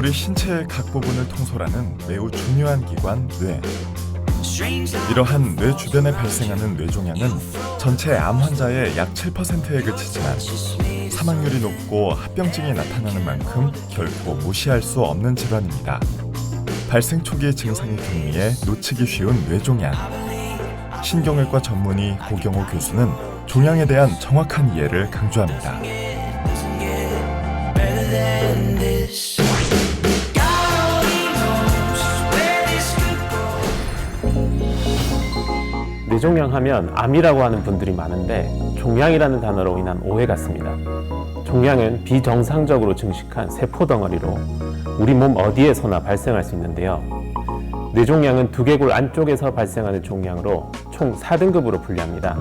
우리 신체의 각 부분을 통솔하는 매우 중요한 기관 뇌. 이러한 뇌 주변에 발생하는 뇌종양은 전체 암 환자의 약 7%에 그치지만 사망률이 높고 합병증이 나타나는 만큼 결코 무시할 수 없는 질환입니다. 발생 초기 증상이 경미해 놓치기 쉬운 뇌종양. 신경외과 전문의 고경호 교수는 종양에 대한 정확한 이해를 강조합니다. 뇌종양 하면 암이라고 하는 분들이 많은데 종양이라는 단어로 인한 오해 같습니다. 종양은 비정상적으로 증식한 세포 덩어리로 우리 몸 어디에서나 발생할 수 있는데요. 뇌종양은 두개골 안쪽에서 발생하는 종양으로 총 4등급으로 분류합니다.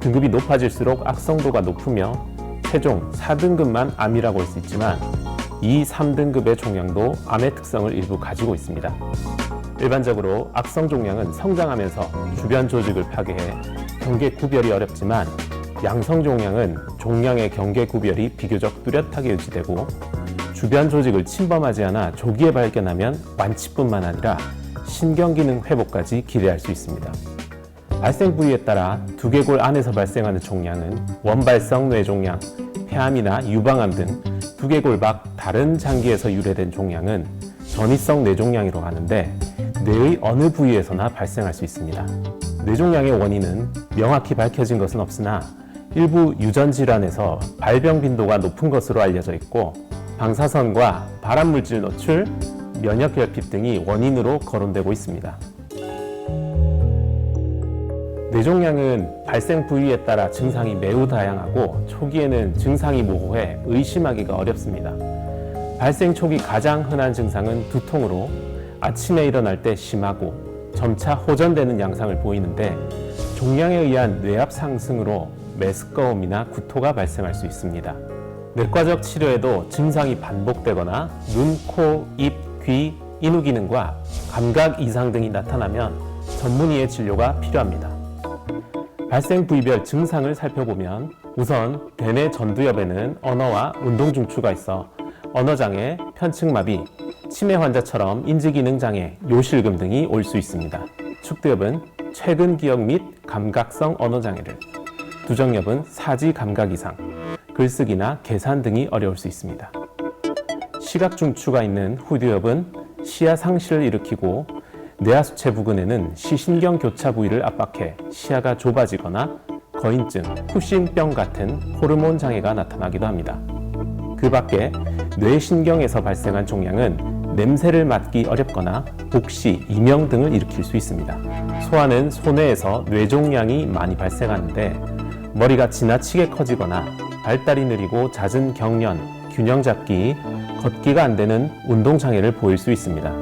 등급이 높아질수록 악성도가 높으며 최종 4등급만 암이라고 할 수 있지만 이 3등급의 종양도 암의 특성을 일부 가지고 있습니다. 일반적으로 악성 종양은 성장하면서 주변 조직을 파괴해 경계 구별이 어렵지만 양성 종양은 종양의 경계 구별이 비교적 뚜렷하게 유지되고 주변 조직을 침범하지 않아 조기에 발견하면 완치뿐만 아니라 신경기능 회복까지 기대할 수 있습니다. 발생 부위에 따라 두개골 안에서 발생하는 종양은 원발성 뇌종양, 폐암이나 유방암 등 두개골 밖 다른 장기에서 유래된 종양은 전이성 뇌종양이라고 하는데 뇌의 어느 부위에서나 발생할 수 있습니다. 뇌종양의 원인은 명확히 밝혀진 것은 없으나 일부 유전 질환에서 발병 빈도가 높은 것으로 알려져 있고 방사선과 발암물질 노출, 면역결핍 등이 원인으로 거론되고 있습니다. 뇌종양은 발생 부위에 따라 증상이 매우 다양하고 초기에는 증상이 모호해 의심하기가 어렵습니다. 발생 초기 가장 흔한 증상은 두통으로 아침에 일어날 때 심하고 점차 호전되는 양상을 보이는데 종양에 의한 뇌압 상승으로 메스꺼움이나 구토가 발생할 수 있습니다. 내과적 치료에도 증상이 반복되거나 눈, 코, 입, 귀, 인후 기능과 감각 이상 등이 나타나면 전문의의 진료가 필요합니다. 발생 부위별 증상을 살펴보면 우선 대뇌 전두엽에는 언어와 운동 중추가 있어 언어장애, 편측마비, 치매 환자처럼 인지기능장애, 요실금 등이 올 수 있습니다. 축두엽은 최근 기억 및 감각성 언어장애를, 두정엽은 사지 감각 이상, 글쓰기나 계산 등이 어려울 수 있습니다. 시각 중추가 있는 후두엽은 시야 상실을 일으키고 뇌하수체 부근에는 시신경 교차 부위를 압박해 시야가 좁아지거나 거인증, 쿠신병 같은 호르몬 장애가 나타나기도 합니다. 그 밖에 뇌신경에서 발생한 종양은 냄새를 맡기 어렵거나 복시, 이명 등을 일으킬 수 있습니다. 소아는 소뇌에서 뇌종양이 많이 발생하는데 머리가 지나치게 커지거나 발달이 느리고 잦은 경련, 균형 잡기, 걷기가 안 되는 운동장애를 보일 수 있습니다.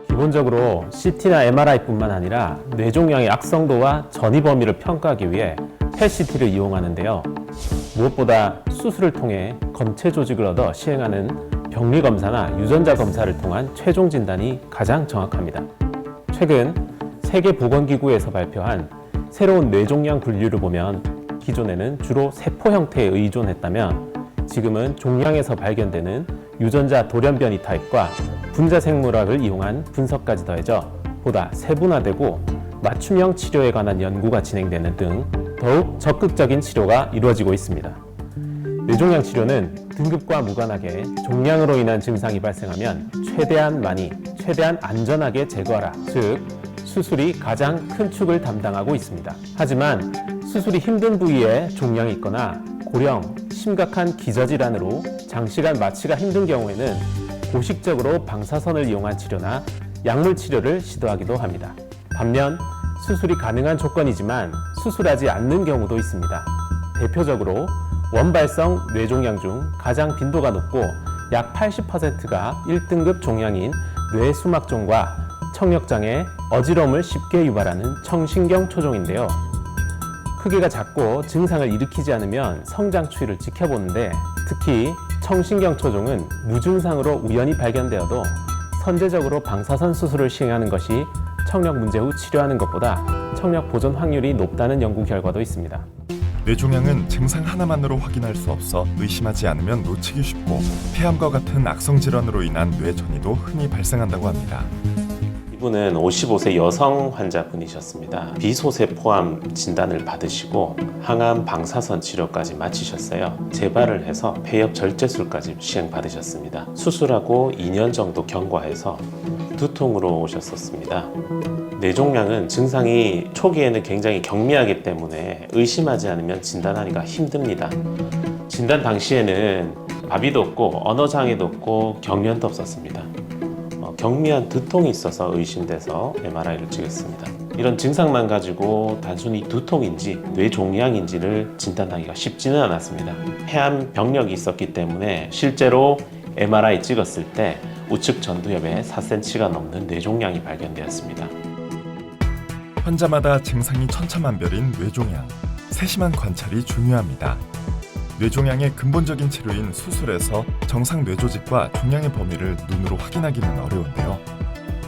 기본적으로 CT나 MRI뿐만 아니라 뇌종양의 악성도와 전이 범위를 평가하기 위해 PET-CT를 이용하는데요. 무엇보다 수술을 통해 검체 조직을 얻어 시행하는 병리 검사나 유전자 검사를 통한 최종 진단이 가장 정확합니다. 최근 세계보건기구에서 발표한 새로운 뇌종양 분류를 보면 기존에는 주로 세포 형태에 의존했다면 지금은 종양에서 발견되는 유전자 돌연변이 타입과 분자생물학을 이용한 분석까지 더해져 보다 세분화되고 맞춤형 치료에 관한 연구가 진행되는 등 더욱 적극적인 치료가 이루어지고 있습니다. 뇌종양 치료는 등급과 무관하게 종양으로 인한 증상이 발생하면 최대한 많이, 최대한 안전하게 제거하라, 즉 수술이 가장 큰 축을 담당하고 있습니다. 하지만 수술이 힘든 부위에 종양이 있거나 고령, 심각한 기저질환으로 장시간 마취가 힘든 경우에는 고식적으로 방사선을 이용한 치료나 약물 치료를 시도하기도 합니다. 반면 수술이 가능한 조건이지만 수술하지 않는 경우도 있습니다. 대표적으로 원발성 뇌종양 중 가장 빈도가 높고 약 80%가 1등급 종양인 뇌수막종과 청력장애, 어지러움을 쉽게 유발하는 청신경 초종인데요. 크기가 작고 증상을 일으키지 않으면 성장 추이를 지켜보는데 특히 청신경 초종은 무증상으로 우연히 발견되어도 선제적으로 방사선 수술을 시행하는 것이 청력 문제 후 치료하는 것보다 청력 보존 확률이 높다는 연구 결과도 있습니다. 뇌종양은 증상 하나만으로 확인할 수 없어 의심하지 않으면 놓치기 쉽고 폐암과 같은 악성 질환으로 인한 뇌전이도 흔히 발생한다고 합니다. 이분은 55세 여성 환자분이셨습니다. 비소세포암 진단을 받으시고 항암 방사선 치료까지 마치셨어요. 재발을 해서 폐엽 절제술까지 시행받으셨습니다. 수술하고 2년 정도 경과해서 두통으로 오셨었습니다. 뇌종양은 증상이 초기에는 굉장히 경미하기 때문에 의심하지 않으면 진단하기가 힘듭니다. 진단 당시에는 마비도 없고 언어장애도 없고 경련도 없었습니다. 경미한 두통이 있어서 의심돼서 MRI를 찍었습니다. 이런 증상만 가지고 단순히 두통인지 뇌종양인지를 진단하기가 쉽지는 않았습니다. 폐암 병력이 있었기 때문에 실제로 MRI 찍었을 때 우측 전두엽에 4cm가 넘는 뇌종양이 발견되었습니다. 환자마다 증상이 천차만별인 뇌종양. 세심한 관찰이 중요합니다. 뇌종양의 근본적인 치료인 수술에서 정상 뇌조직과 종양의 범위를 눈으로 확인하기는 어려운데요.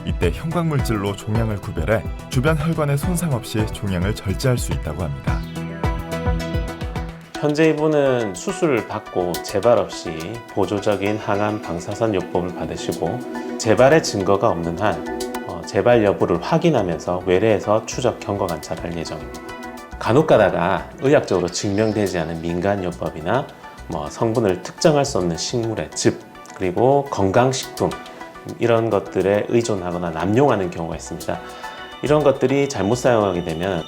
이때 형광물질로 종양을 구별해 주변 혈관에 손상 없이 종양을 절제할 수 있다고 합니다. 현재 이분은 수술을 받고 재발 없이 보조적인 항암 방사선 요법을 받으시고 재발의 증거가 없는 한 재발 여부를 확인하면서 외래에서 추적 경과 관찰할 예정입니다. 간혹 가다가 의학적으로 증명되지 않은 민간요법이나 성분을 특정할 수 없는 식물의 즙, 그리고 건강식품 이런 것들에 의존하거나 남용하는 경우가 있습니다. 이런 것들이 잘못 사용하게 되면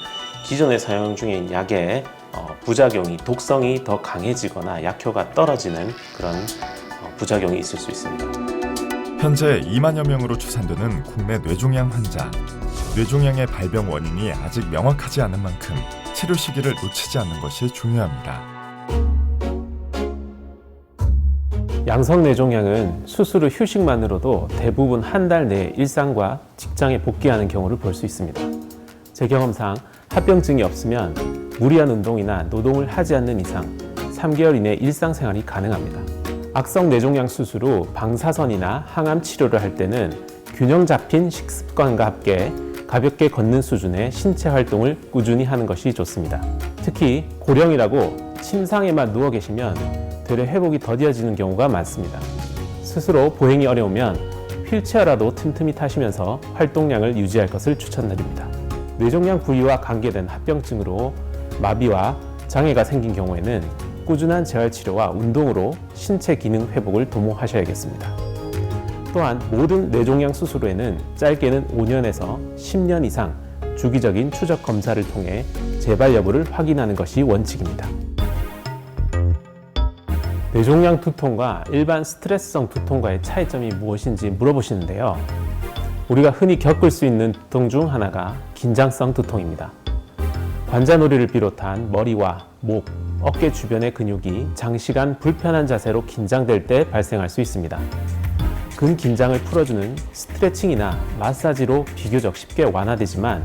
기존에 사용 중인 약의 부작용이, 독성이 더 강해지거나 약효가 떨어지는 그런 부작용이 있을 수 있습니다. 현재 2만여 명으로 추산되는 국내 뇌종양 환자. 뇌종양의 발병 원인이 아직 명확하지 않은 만큼 치료 시기를 놓치지 않는 것이 중요합니다. 양성 뇌종양은 수술 후 휴식만으로도 대부분 한 달 내에 일상과 직장에 복귀하는 경우를 볼 수 있습니다. 제 경험상 합병증이 없으면 무리한 운동이나 노동을 하지 않는 이상 3개월 이내 일상생활이 가능합니다. 악성 뇌종양 수술 후 방사선이나 항암 치료를 할 때는 균형 잡힌 식습관과 함께 가볍게 걷는 수준의 신체 활동을 꾸준히 하는 것이 좋습니다. 특히 고령이라고 침상에만 누워 계시면 되려 회복이 더뎌지는 경우가 많습니다. 스스로 보행이 어려우면 휠체어라도 틈틈이 타시면서 활동량을 유지할 것을 추천드립니다. 뇌종양 부위와 관계된 합병증으로 마비와 장애가 생긴 경우에는 꾸준한 재활치료와 운동으로 신체 기능 회복을 도모하셔야겠습니다. 또한 모든 뇌종양 수술 후에는 짧게는 5년에서 10년 이상 주기적인 추적 검사를 통해 재발 여부를 확인하는 것이 원칙입니다. 뇌종양 두통과 일반 스트레스성 두통과의 차이점이 무엇인지 물어보시는데요. 우리가 흔히 겪을 수 있는 두통 중 하나가 긴장성 두통입니다. 관자놀이를 비롯한 머리와 목, 어깨 주변의 근육이 장시간 불편한 자세로 긴장될 때 발생할 수 있습니다. 근긴장을 풀어주는 스트레칭이나 마사지로 비교적 쉽게 완화되지만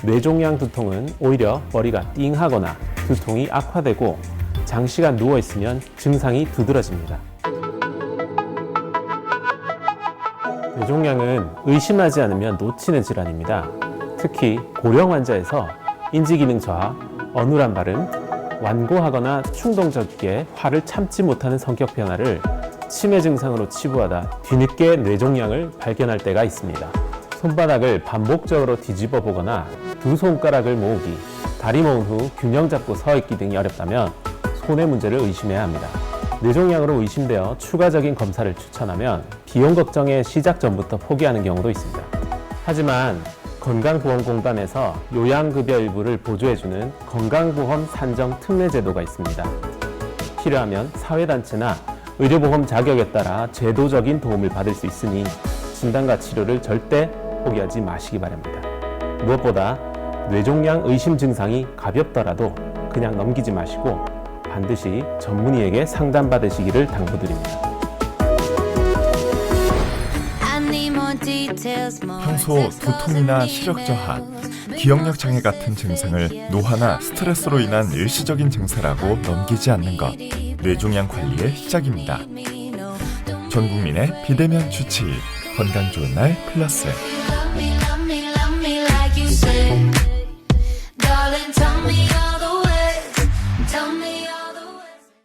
뇌종양 두통은 오히려 머리가 띵하거나 두통이 악화되고 장시간 누워있으면 증상이 두드러집니다. 뇌종양은 의심하지 않으면 놓치는 질환입니다. 특히 고령 환자에서 인지기능 저하, 어눌한 발음, 완고하거나 충동적이게 화를 참지 못하는 성격 변화를 치매 증상으로 치부하다 뒤늦게 뇌종양을 발견할 때가 있습니다. 손바닥을 반복적으로 뒤집어 보거나 두 손가락을 모으기, 다리 모은 후 균형 잡고 서 있기 등이 어렵다면 손의 문제를 의심해야 합니다. 뇌종양으로 의심되어 추가적인 검사를 추천하면 비용 걱정에 시작 전부터 포기하는 경우도 있습니다. 하지만 건강보험공단에서 요양급여 일부를 보조해주는 건강보험 산정 특례 제도가 있습니다. 필요하면 사회단체나 의료보험 자격에 따라 제도적인 도움을 받을 수 있으니 진단과 치료를 절대 포기하지 마시기 바랍니다. 무엇보다 뇌종양 의심 증상이 가볍더라도 그냥 넘기지 마시고 반드시 전문의에게 상담받으시기를 당부드립니다. 평소 두통이나 시력 저하, 기억력 장애 같은 증상을 노화나 스트레스로 인한 일시적인 증세라고 넘기지 않는 것, 뇌종양 관리의 시작입니다. 전 국민의 비대면 주치의, 건강 좋은 날 플러스.